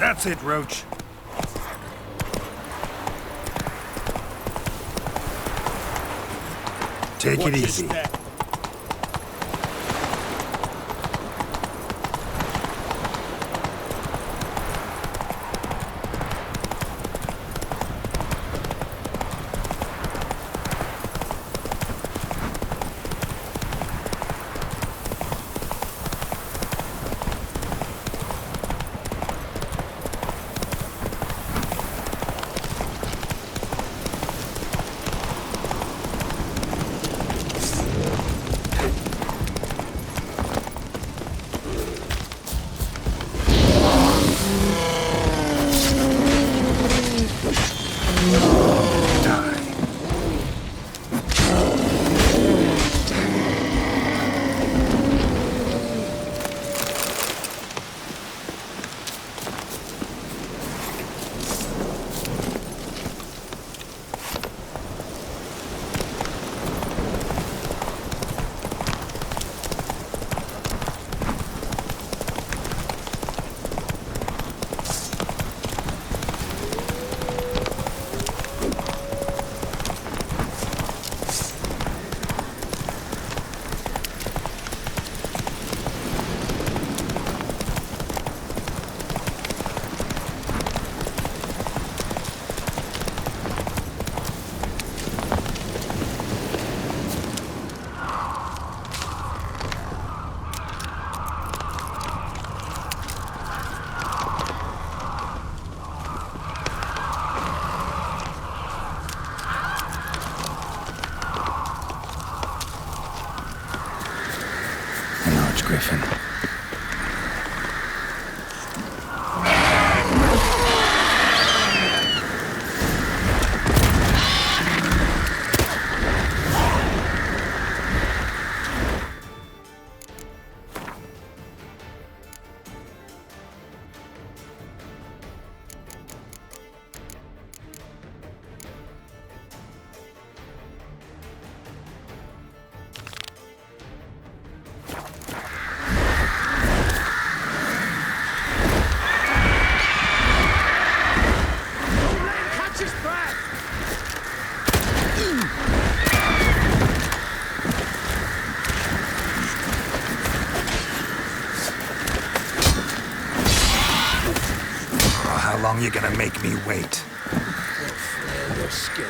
That's it, Roach. Take it easy. Griffin. How long you gonna make me wait? Your skin.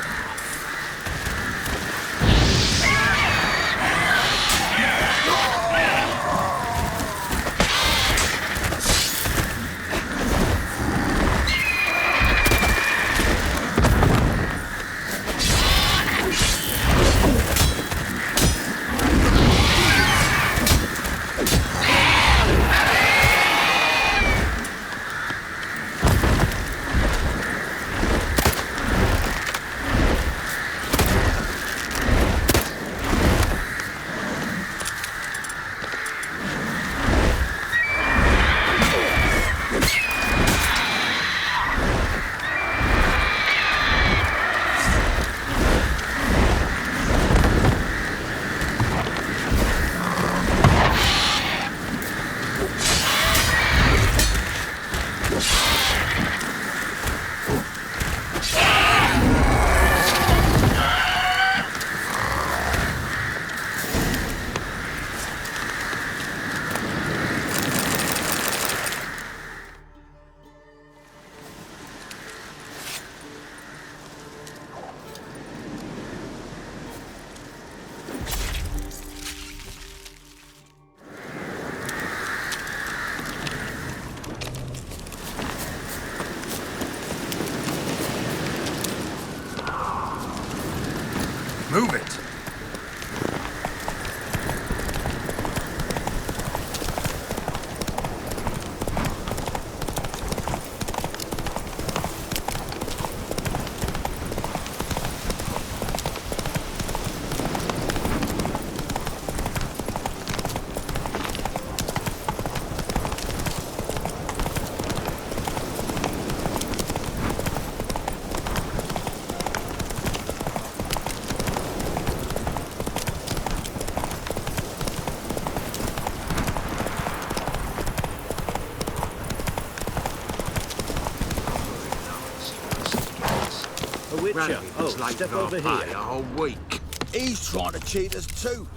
A witcher? Randy was Oh, late step for our over pay here. a whole week. He's trying to cheat us too.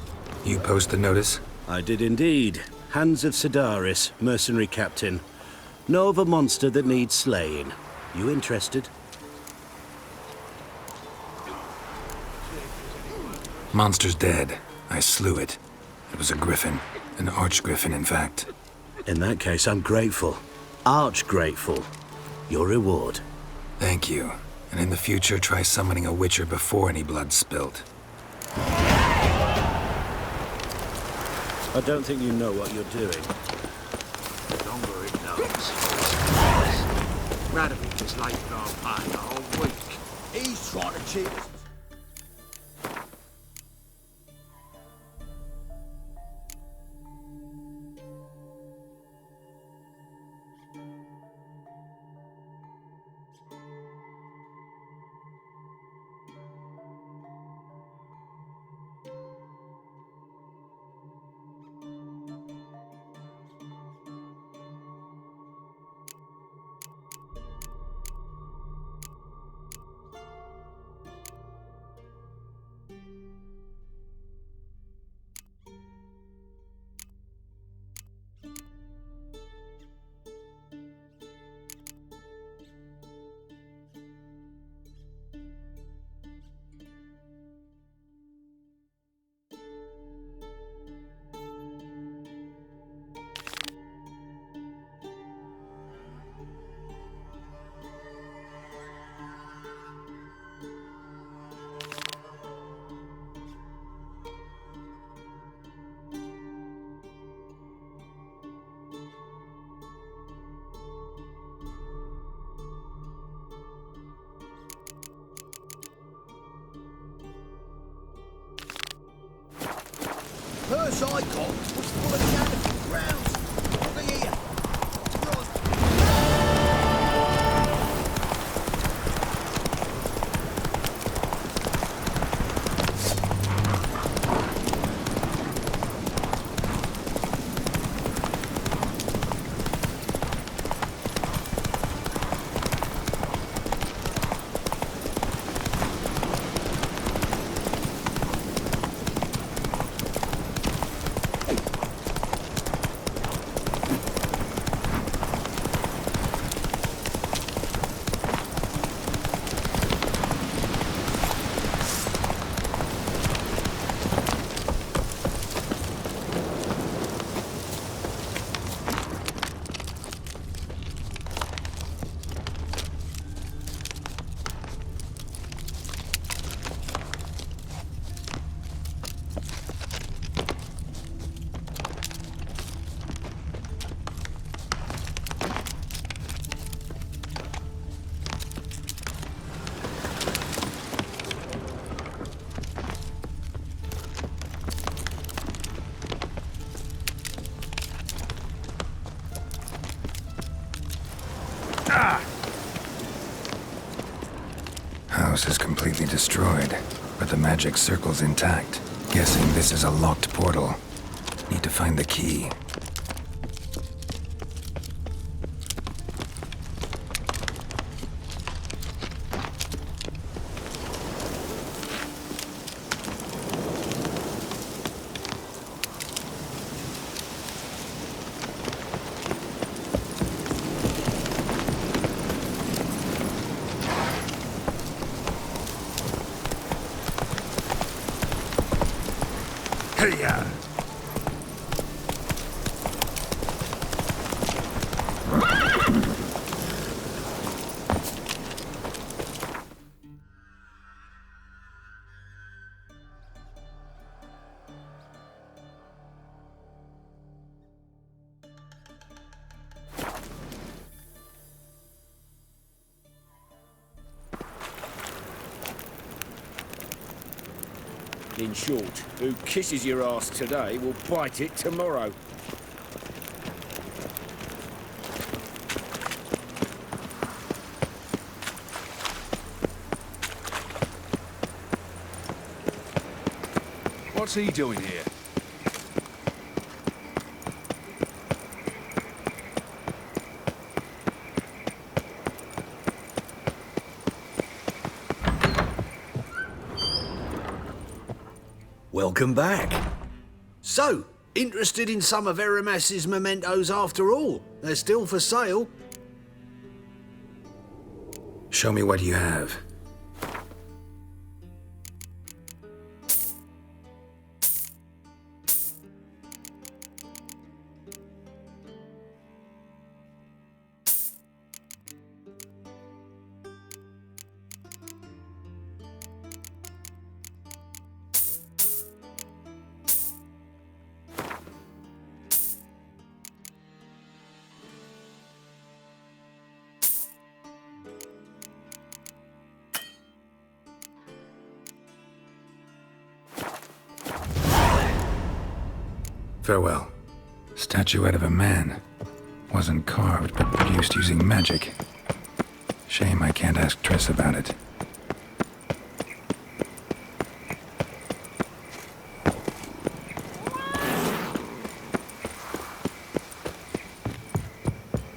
You post the notice? I did indeed. Hans of Sedaris, mercenary captain. Know of a monster that needs slaying. You interested? Monster's dead. I slew it. It was a griffin. An archgriffin, in fact. In that case, I'm grateful. Arch grateful. Your reward. Thank you. And in the future, try summoning a witcher before any blood's spilt. I don't think you know what you're doing. The longer it knows. Radovid was late for our pay a whole week. He's trying to cheat us. Purse I got was full of cannons, rounds. Look here. House is completely destroyed, but the magic circle's intact. Guessing this is a locked portal. Need to find the key. Hey-ya! In short, who kisses your ass today will bite it tomorrow. What's he doing here? Welcome back. So, interested in some of Aramas's mementos after all? They're still for sale. Show me what you have. Farewell. Statuette of a man. Wasn't carved, but produced using magic. Shame I can't ask Triss about it.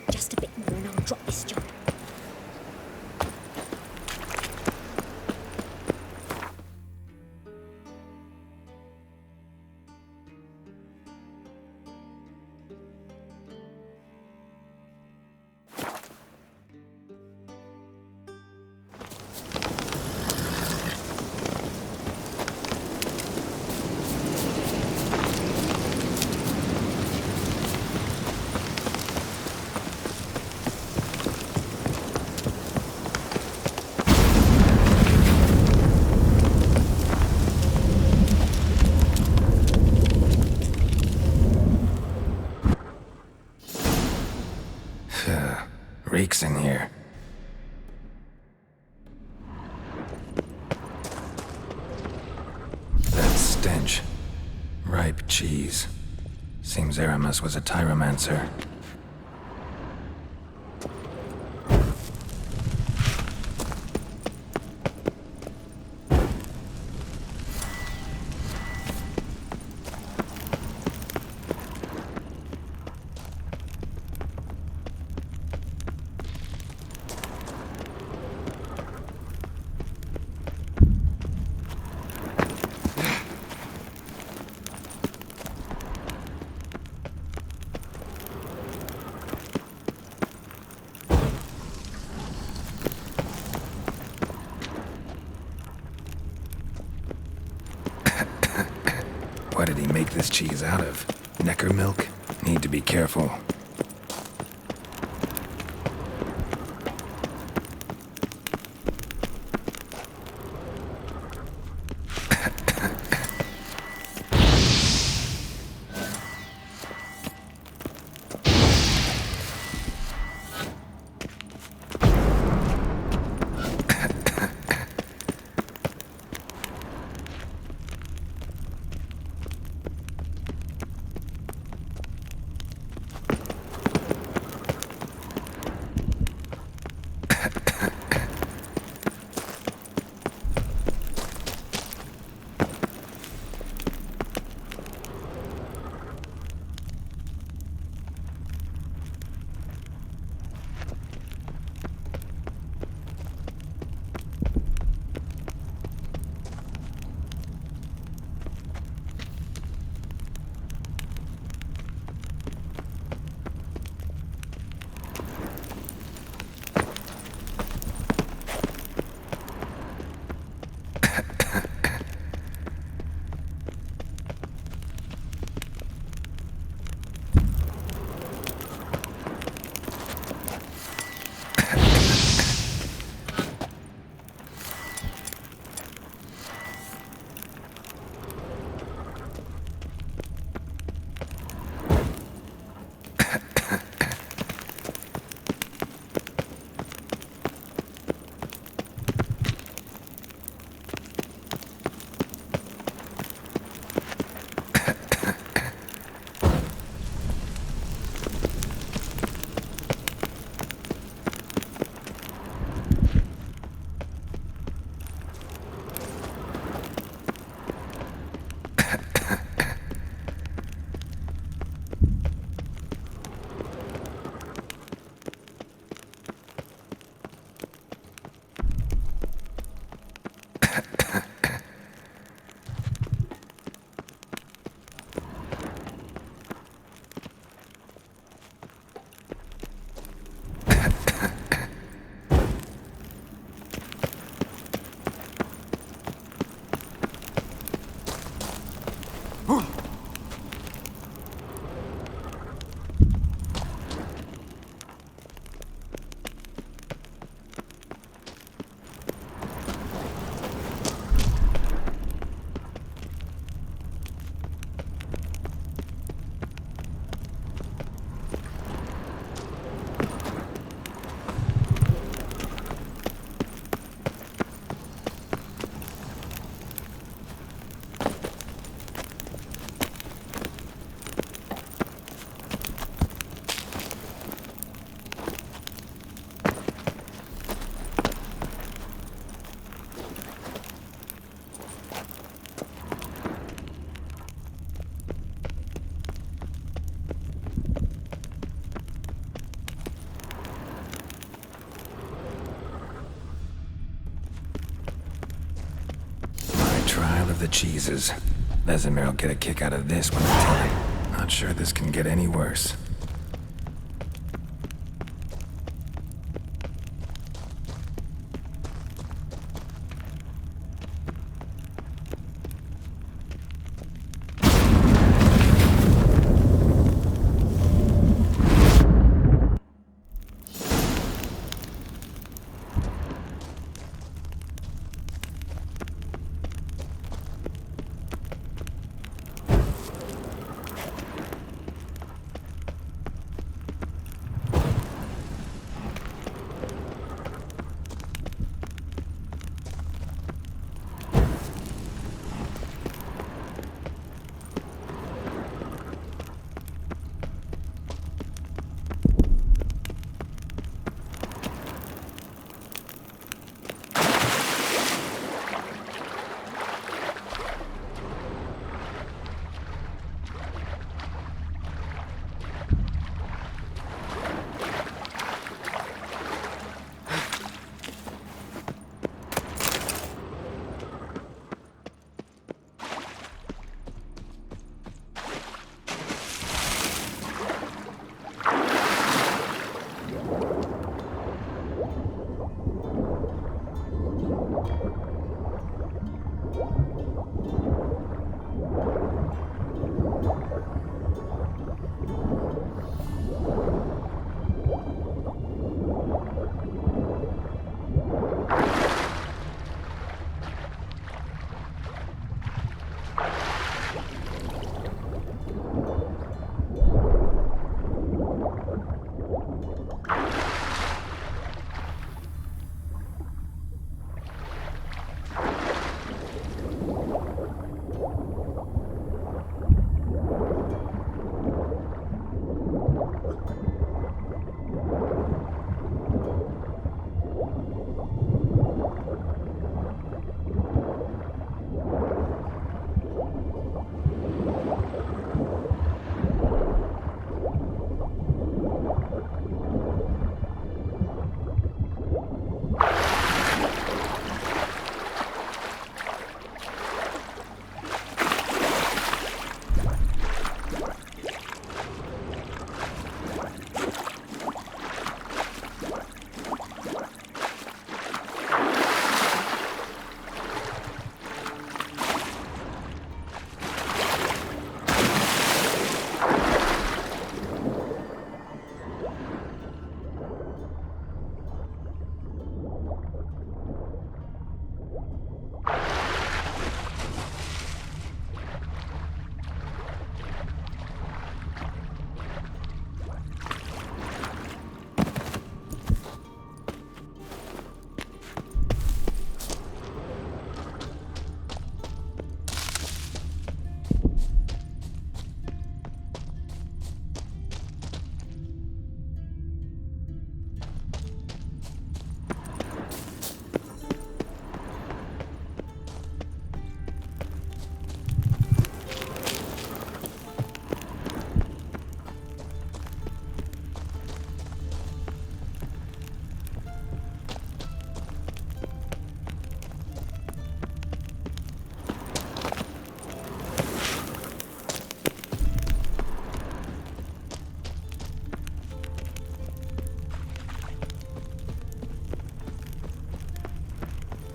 Just a bit more and I'll drop this job. Reeks in here. That stench. Ripe cheese. Seems Aramis was a tyromancer. What did he make this cheese out of? Necker milk? Need to be careful. of the cheeses. Vesemir will get a kick out of this when I tell him. Not sure this can get any worse.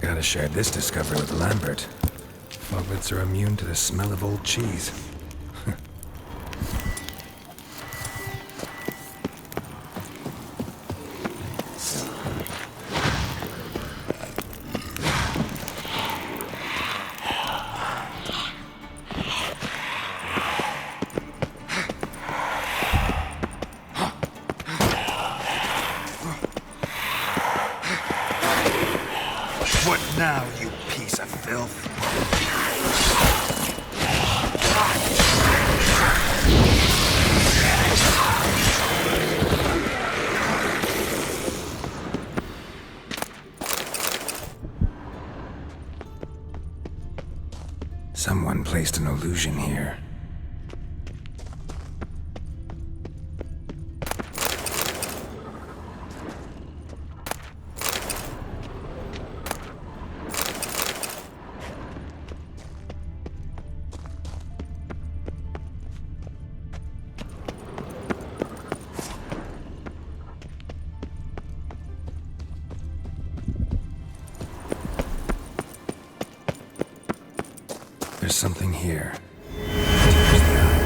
Gotta share this discovery with Lambert. Foglets are immune to the smell of old cheese. What now, you piece of filth? Someone placed an illusion here. There's something here. Deep as the eye.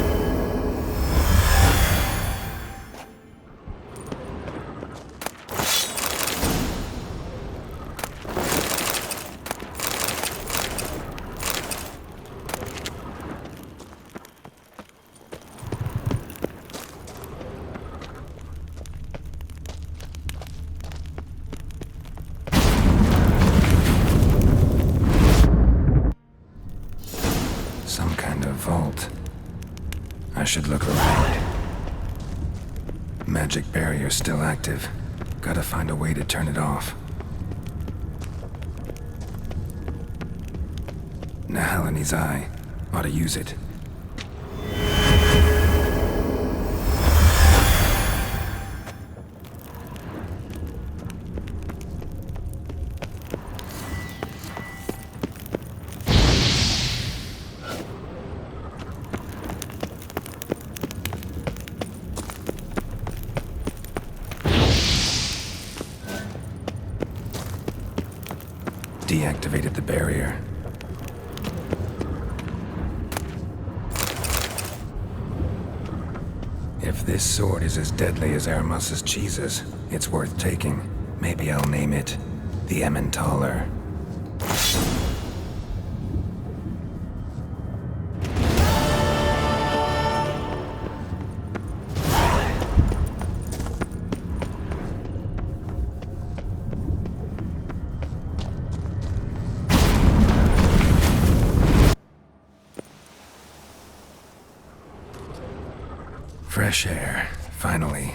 Some kind of vault. I should look around. Magic barrier still active. Gotta find a way to turn it off. Nahalani's eye. Ought to use it. Deactivated the barrier. If this sword is as deadly as Aramus's cheeses, it's worth taking. Maybe I'll name it the Emmentaler. Fresh air, finally.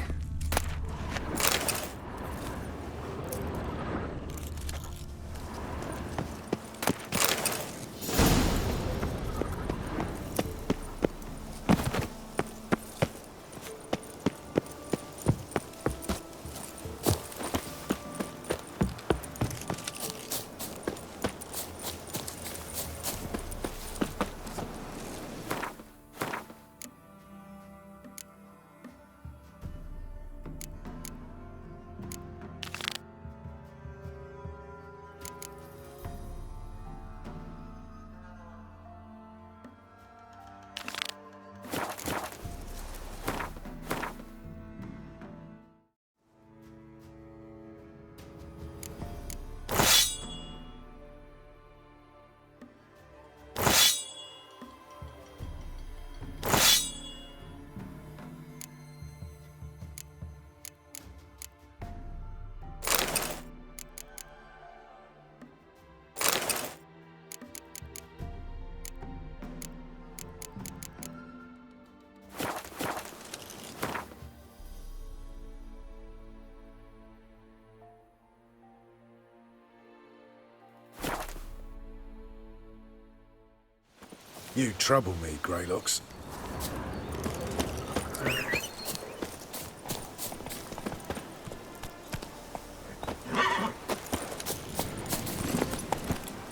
You trouble me, Greylocks.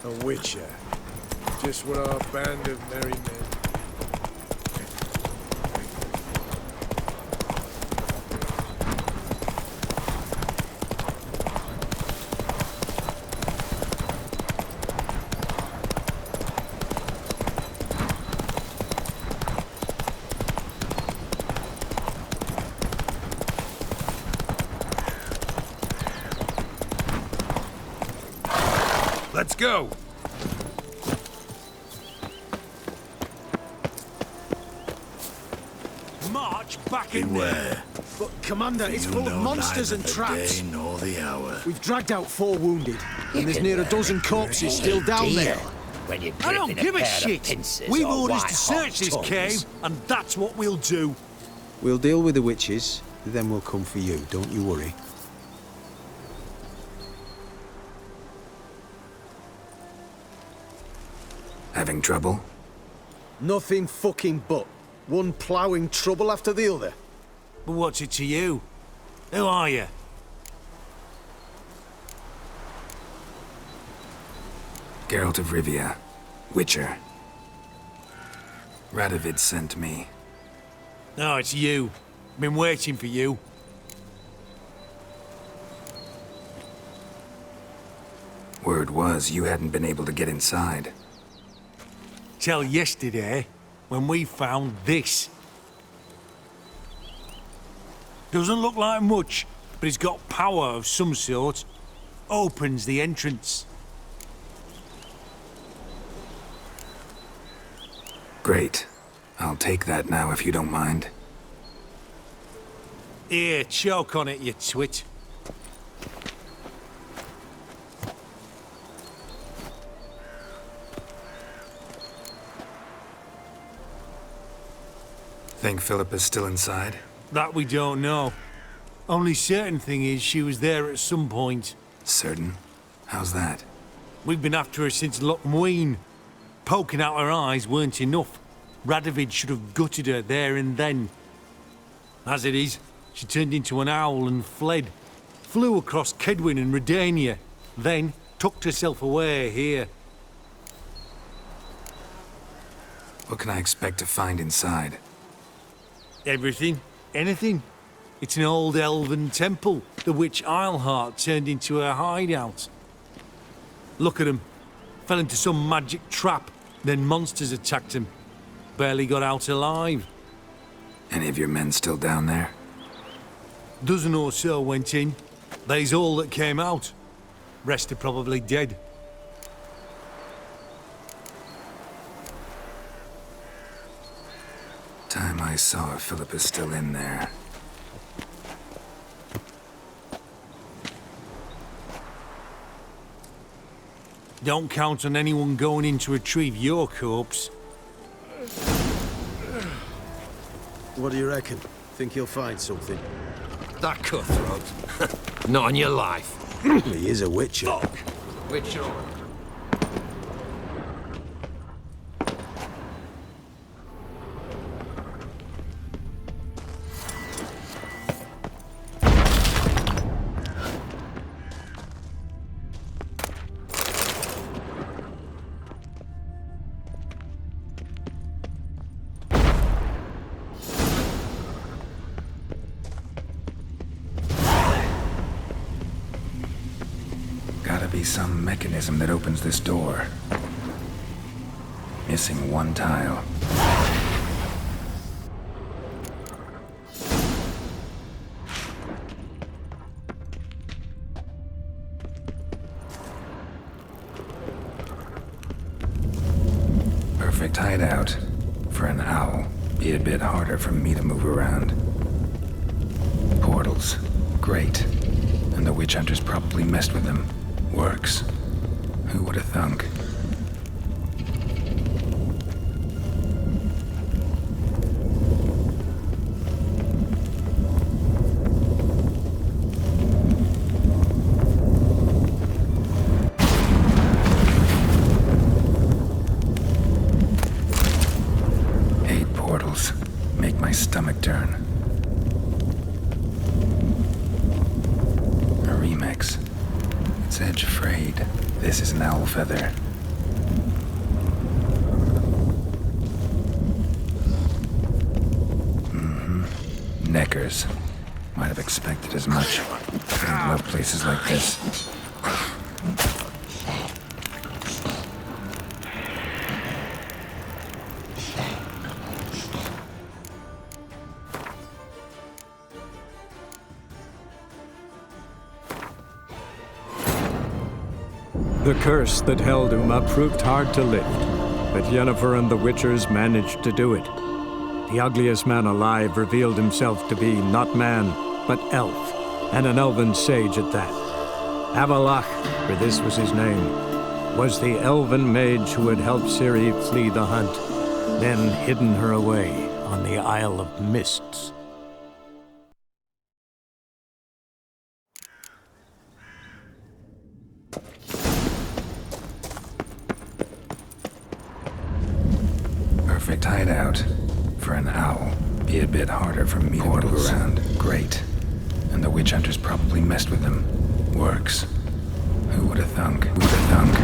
A witcher. Just what our band of merry men. Let's go! March back in there! Beware. But, Commander, it's You full of know monsters neither and the traps. day nor the hour. We've dragged out 4 wounded, You and there's can near a learn dozen a corpses great still down deal there. When you're I don't gripping give a pair shit! Of pincers We've or orders to white-hot search this tongues. cave, and that's what we'll do. We'll deal with the witches, then we'll come for you, don't you worry. Having trouble? Nothing fucking but. One ploughing trouble after the other. But what's it to you? Who are you? Geralt of Rivia. Witcher. Radovid sent me. No, it's you. Been waiting for you. Word was you hadn't been able to get inside. till yesterday when we found this. Doesn't look like much, but it's got power of some sort. Opens the entrance. Great. I'll take that now if you don't mind. Here, choke on it, you twit. Think Philippa's still inside? That we don't know. Only certain thing is she was there at some point. Certain? How's that? We've been after her since Lochmuin. Poking out her eyes weren't enough. Radovid should have gutted her there and then. As it is, she turned into an owl and fled. Flew across Kedwin and Redania. Then tucked herself away here. What can I expect to find inside? Everything. Anything. It's an old elven temple, the witch Eilhart turned into her hideout. Look at him. Fell into some magic trap, then monsters attacked him. Barely got out alive. Any of your men still down there? Dozen or so went in. They's all that came out. Rest are probably dead. Time I saw if Philippa's still in there. Don't count on anyone going in to retrieve your corpse. What do you reckon? Think he'll find something? That cutthroat. Not on your life. He is a witcher. Witcher. Gotta be some mechanism that opens this door. Missing one tile. Perfect hideout. For an owl. Be a bit harder for me to move around. Portals. Great. And the witch hunters probably messed with them. Works. Who would have thunk? Eight portals. Make my stomach turn. A remix. It's edge frayed. This is an owl feather. Neckers. Might have expected as much. I love places like this. The curse that held Uma proved hard to lift, but Yennefer and the Witchers managed to do it. The ugliest man alive revealed himself to be not man, but elf, and an elven sage at that. Avalach, for this was his name, was the elven mage who had helped Ciri flee the hunt, then hidden her away on the Isle of Mists. Perfect hideout. For an owl. Be a bit harder for me to move around. Great. And the witch hunters probably messed with them. Works. Who would have thunk? Who would have thunk?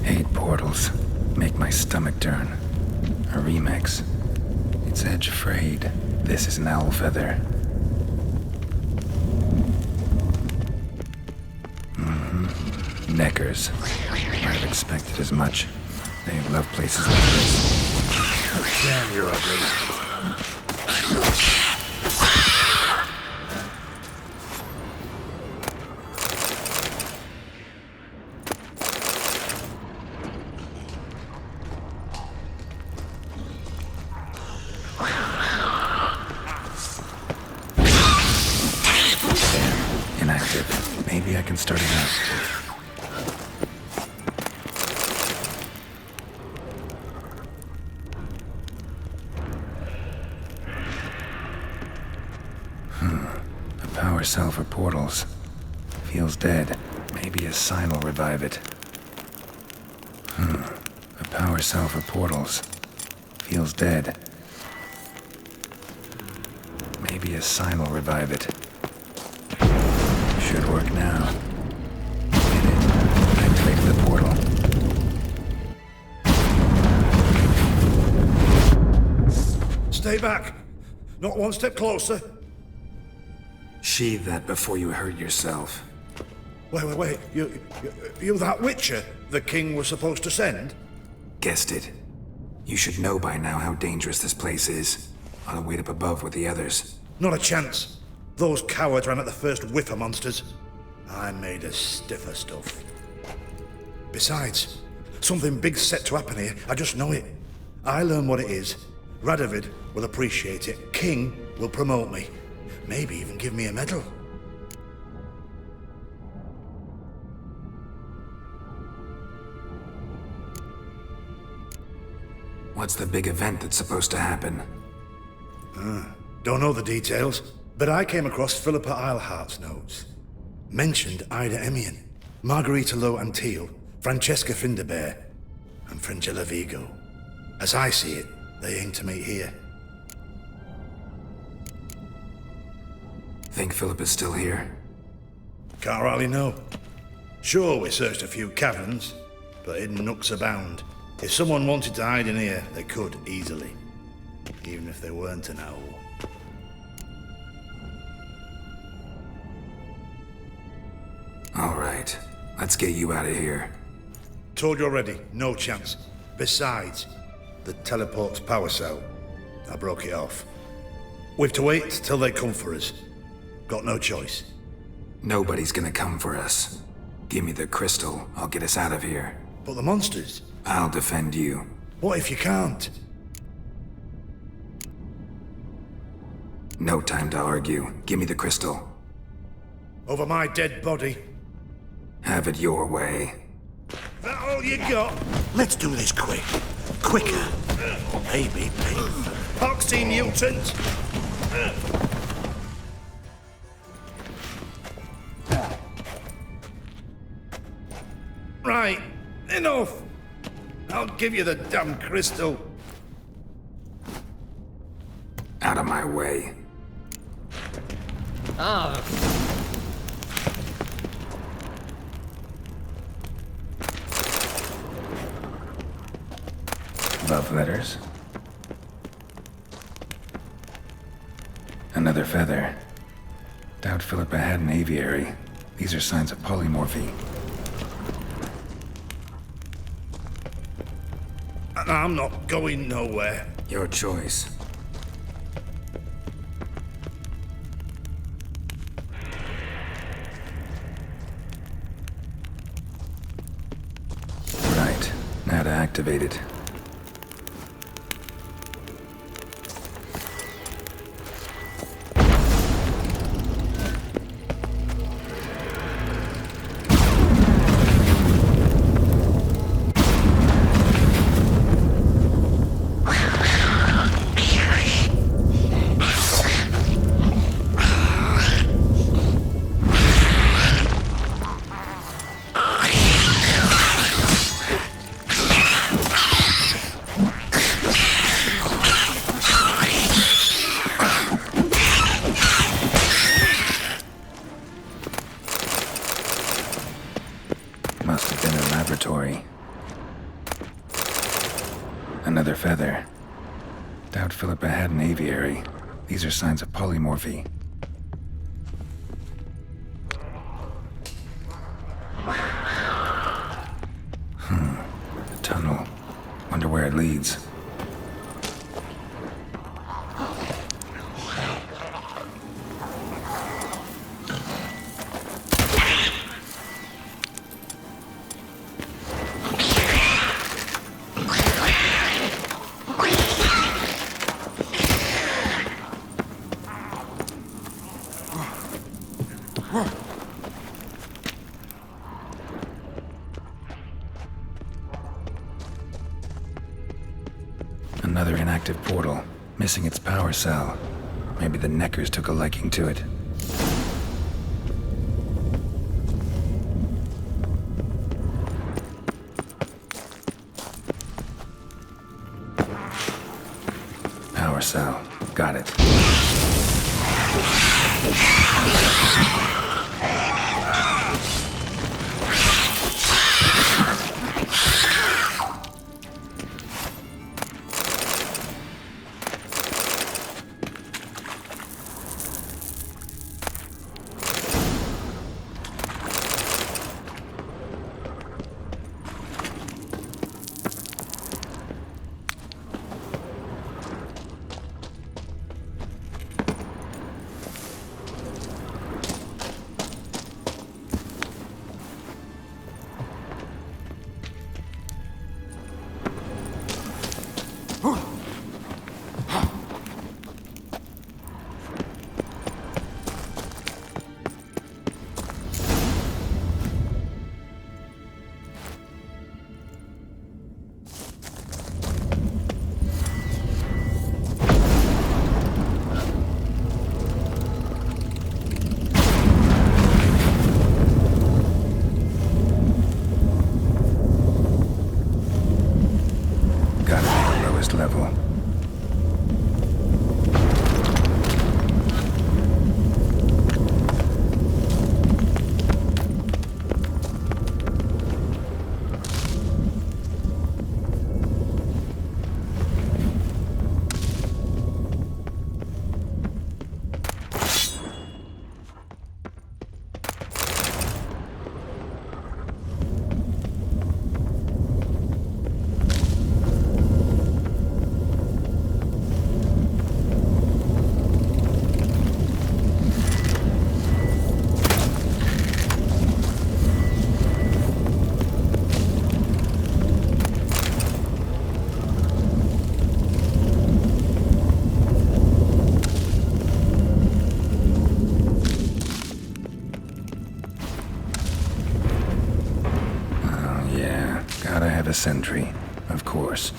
Eight portals. Make my stomach turn. A remix. It's edge frayed. This is an owl feather. Neckers. Might have expected as much. They love places like this. Damn, you're ugly. Inactive. Maybe I can start it up. A power cell for portals. Feels dead. Maybe a sign will revive it. A power cell for portals. Feels dead. Maybe a sign will revive it. Should work now. Hit it. Activate the portal. Stay back. Not one step closer. Sheathe that before you hurt yourself. Wait. You that Witcher the king was supposed to send? Guessed it. You should know by now how dangerous this place is. I'll wait up above with the others. Not a chance. Those cowards ran at the first whiff of monsters. I'm made of stiffer stuff. Besides, something big's set to happen here. I just know it. I learn what it is. Radovid will appreciate it. King will promote me. Maybe even give me a medal. What's the big event that's supposed to happen? Don't know the details, but I came across Philippa Eilhart's notes. Mentioned Ida Emian, Margarita Lo Antille, Francesca Finderbear, and Fringilla Vigo. As I see it, they aim to meet here. Think Philip is still here? Can't rightly know. Sure, we searched a few caverns, but hidden nooks abound. If someone wanted to hide in here, they could easily. Even if they weren't an owl. All right, let's get you out of here. Told you already, no chance. Besides, the teleport's power cell. I broke it off. We've to wait till they come for us. Got no choice. Nobody's gonna come for us. Give me the crystal, I'll get us out of here. But the monsters? I'll defend you. What if you can't? No time to argue. Give me the crystal. Over my dead body? Have it your way. That all you got? Let's do this quick. Quicker. Maybe painful. Poxy mutant! Right. Enough! I'll give you the damn crystal. Out of my way. Love letters. Another feather. Doubt Philippa had an aviary. These are signs of polymorphy. I'm not going nowhere. Your choice. Right. Now to activate it. Must have been a laboratory. Another feather. Doubt Philippa had an aviary. These are signs of polymorphy. leads. Another inactive portal, missing its power cell. Maybe the Neckers took a liking to it. Power cell. Got it. Level. Gotta have a sentry, of course.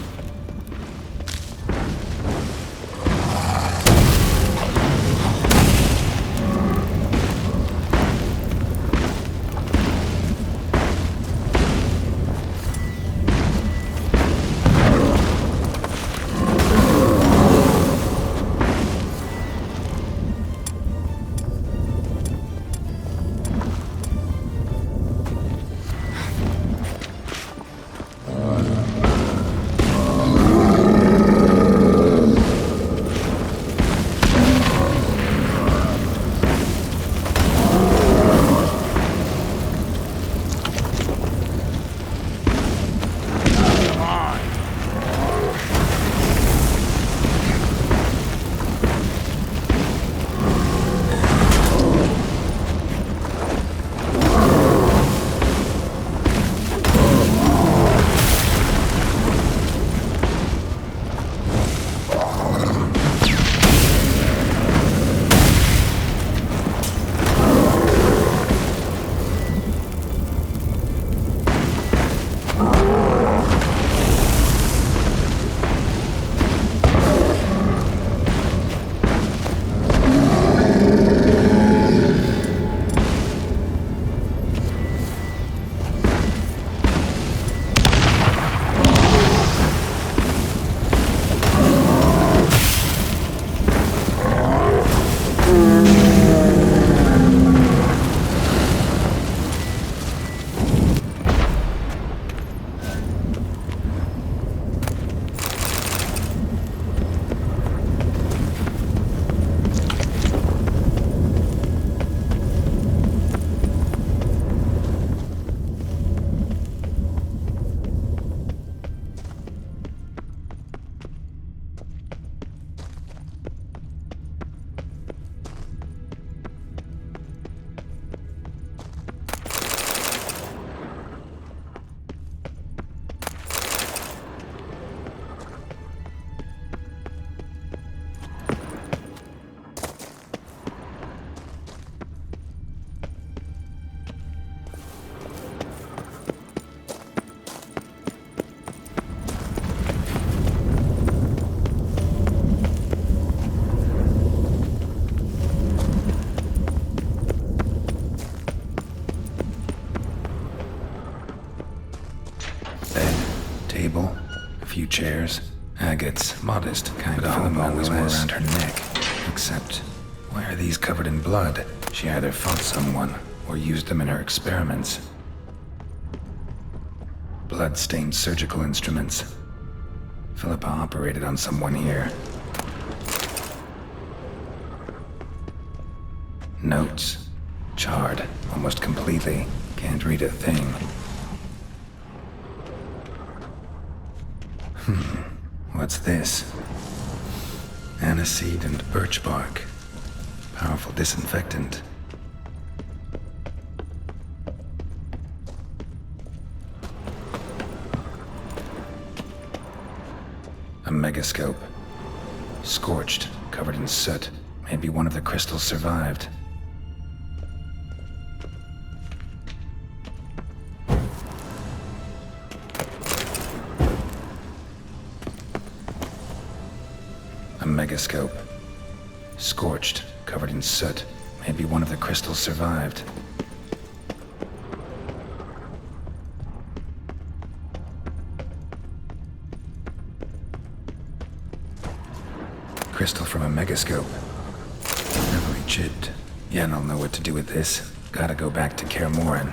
shares, agates, modest kind of Philippa always wore around her neck. Except, why are these covered in blood? She either fought someone or used them in her experiments. Blood-stained surgical instruments. Philippa operated on someone here. Notes. Charred, almost completely. Can't read a thing. What's this? Aniseed and birch bark. Powerful disinfectant. A megascope. Scorched, covered in soot. Maybe one of the crystals survived. A megascope. Scorched, covered in soot. Maybe one of the crystals survived. Crystal from a megascope. Heavily chipped. Yen will know what to do with this. Gotta go back to Kaer Morhen.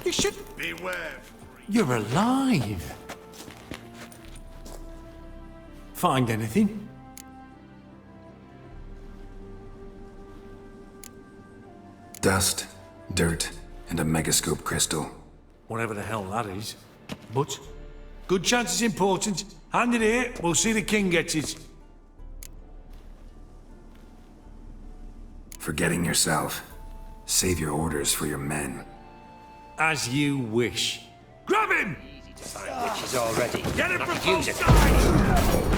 You should... Beware. You're alive. Find anything? Dust, dirt, and a megascope crystal. Whatever the hell that is. But, good chance it's important. Hand it here, we'll see the king gets it. Forgetting yourself. Save your orders for your men. As you wish. Grab him! Witches already. Get him I from could use both it.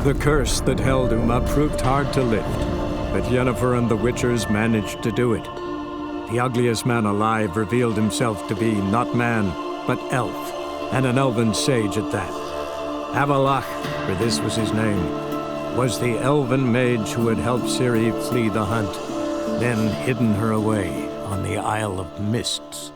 The curse that held Uma proved hard to lift, but Yennefer and the Witchers managed to do it. The ugliest man alive revealed himself to be not man, but elf, and an elven sage at that. Avalach, for this was his name, was the elven mage who had helped Ciri flee the hunt, then hidden her away on the Isle of Mists.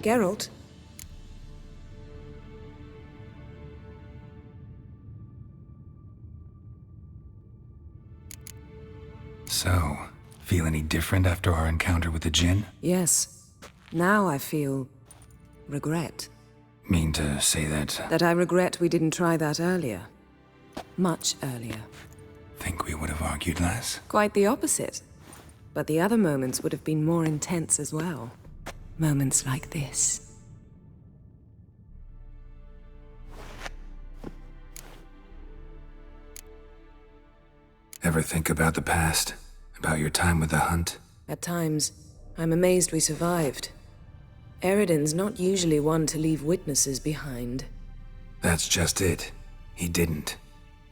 Geralt? So, feel any different after our encounter with the Jinn? Yes. Now I feel... regret. Mean to say that... That I regret we didn't try that earlier. Much earlier. Think we would have argued less? Quite the opposite. But the other moments would have been more intense as well. Moments like this. Ever think about the past? About your time with the Hunt? At times, I'm amazed we survived. Eridan's not usually one to leave witnesses behind. That's just it. He didn't.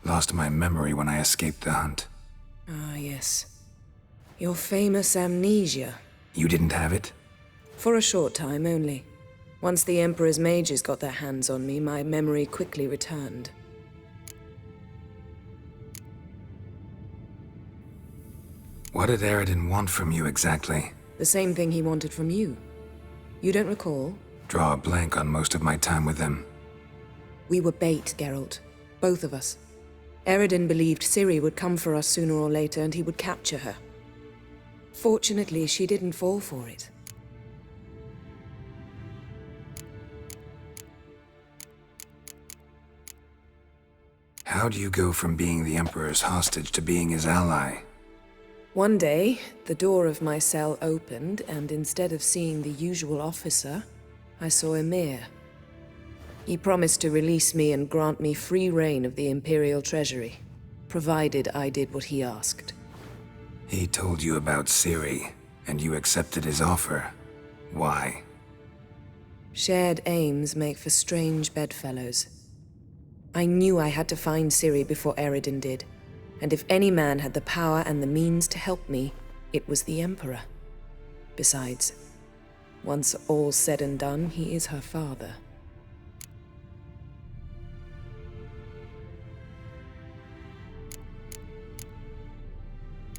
Lost my memory when I escaped the Hunt. Ah, yes. Your famous amnesia. You didn't have it? For a short time only. Once the Emperor's mages got their hands on me, my memory quickly returned. What did Eridan want from you exactly? The same thing he wanted from you. You don't recall? Draw a blank on most of my time with him. We were bait, Geralt. Both of us. Eridan believed Ciri would come for us sooner or later and he would capture her. Fortunately, she didn't fall for it. How do you go from being the Emperor's hostage to being his ally? One day, the door of my cell opened, and instead of seeing the usual officer, I saw Emhyr. He promised to release me and grant me free reign of the Imperial Treasury, provided I did what he asked. He told you about Ciri, and you accepted his offer. Why? Shared aims make for strange bedfellows. I knew I had to find Ciri before Eridan did. And if any man had the power and the means to help me, it was the Emperor. Besides, once all's said and done, he is her father.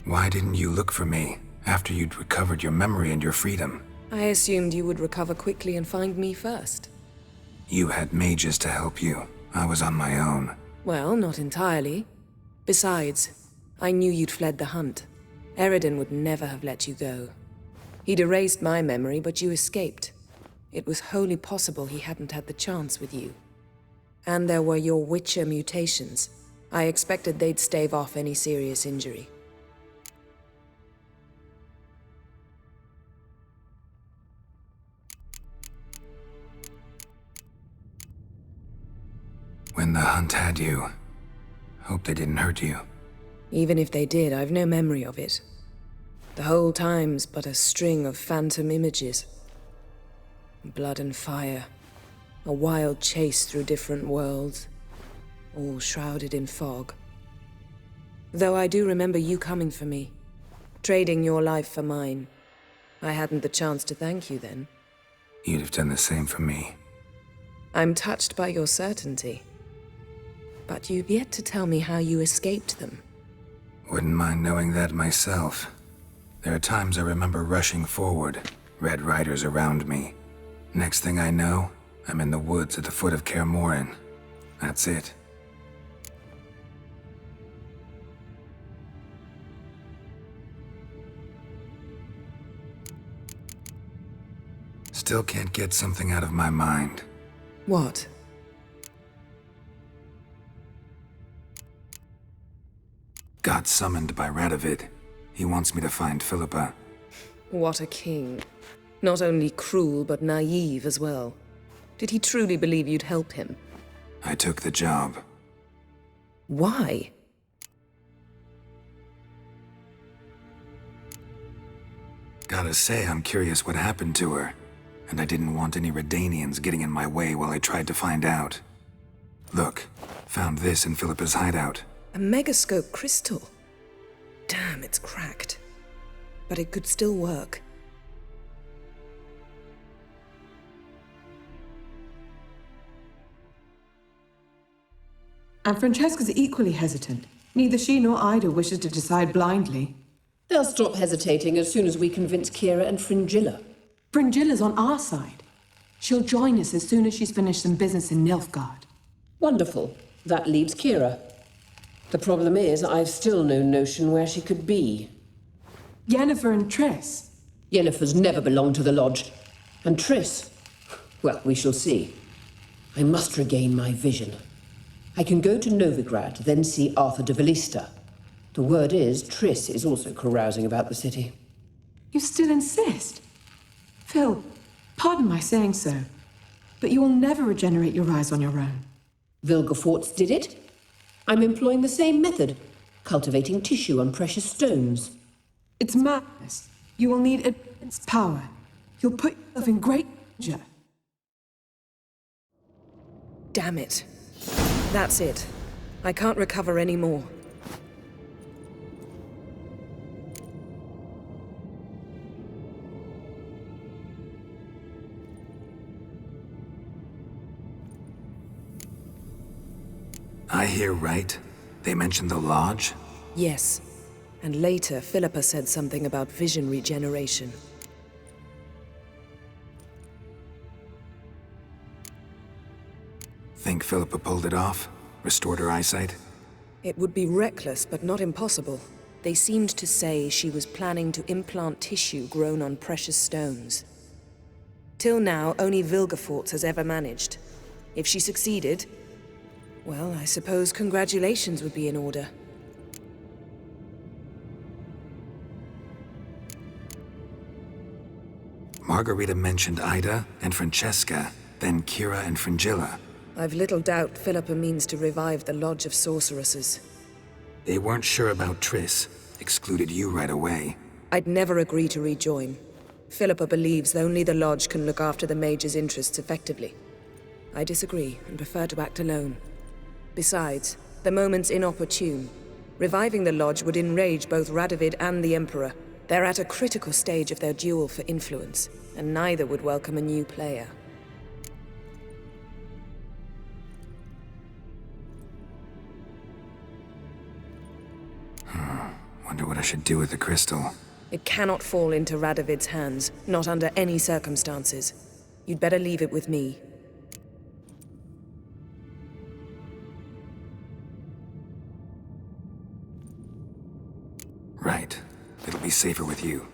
Why didn't you look for me after you'd recovered your memory and your freedom? I assumed you would recover quickly and find me first. You had mages to help you. I was on my own. Well, not entirely. Besides, I knew you'd fled the Hunt. Eridan would never have let you go. He'd erased my memory, but you escaped. It was wholly possible he hadn't had the chance with you. And there were your Witcher mutations. I expected they'd stave off any serious injury. When the Hunt had you, hope they didn't hurt you. Even if they did, I've no memory of it. The whole time's but a string of phantom images. Blood and fire. A wild chase through different worlds. All shrouded in fog. Though I do remember you coming for me. Trading your life for mine. I hadn't the chance to thank you then. You'd have done the same for me. I'm touched by your certainty. But you've yet to tell me how you escaped them. Wouldn't mind knowing that myself. There are times I remember rushing forward, Red Riders around me. Next thing I know, I'm in the woods at the foot of Kaer Morhen. That's it. Still can't get something out of my mind. What? Got summoned by Radovid. He wants me to find Philippa. What a king. Not only cruel, but naive as well. Did he truly believe you'd help him? I took the job. Why? Gotta say, I'm curious what happened to her. And I didn't want any Redanians getting in my way while I tried to find out. Look, found this in Philippa's hideout. A megascope crystal. Damn, it's cracked. But it could still work. And Francesca's equally hesitant. Neither she nor Ida wishes to decide blindly. They'll stop hesitating as soon as we convince Kira and Fringilla. Fringilla's on our side. She'll join us as soon as she's finished some business in Nilfgaard. Wonderful. That leaves Kira. The problem is, I've still no notion where she could be. Yennefer and Triss. Yennefer's never belonged to the Lodge. And Triss, well, we shall see. I must regain my vision. I can go to Novigrad, then see Arthur de Valista. The word is, Triss is also carousing about the city. You still insist? Phil, pardon my saying so, but you will never regenerate your eyes on your own. Vilgefortz did it. I'm employing the same method, cultivating tissue on precious stones. It's madness. You will need immense power. You'll put yourself in great danger. Damn it. That's it. I can't recover any more. I hear right. They mentioned the Lodge? Yes. And later, Philippa said something about vision regeneration. Think Philippa pulled it off? Restored her eyesight? It would be reckless, but not impossible. They seemed to say she was planning to implant tissue grown on precious stones. Till now, only Vilgefortz has ever managed. If she succeeded, well, I suppose congratulations would be in order. Margarita mentioned Ida and Francesca, then Kira and Fringilla. I've little doubt Philippa means to revive the Lodge of Sorceresses. They weren't sure about Triss. Excluded you right away. I'd never agree to rejoin. Philippa believes only the Lodge can look after the Mage's interests effectively. I disagree and prefer to act alone. Besides, the moment's inopportune. Reviving the Lodge would enrage both Radovid and the Emperor. They're at a critical stage of their duel for influence, and neither would welcome a new player. Wonder what I should do with the crystal. It cannot fall into Radovid's hands, not under any circumstances. You'd better leave it with me. Right. It'll be safer with you.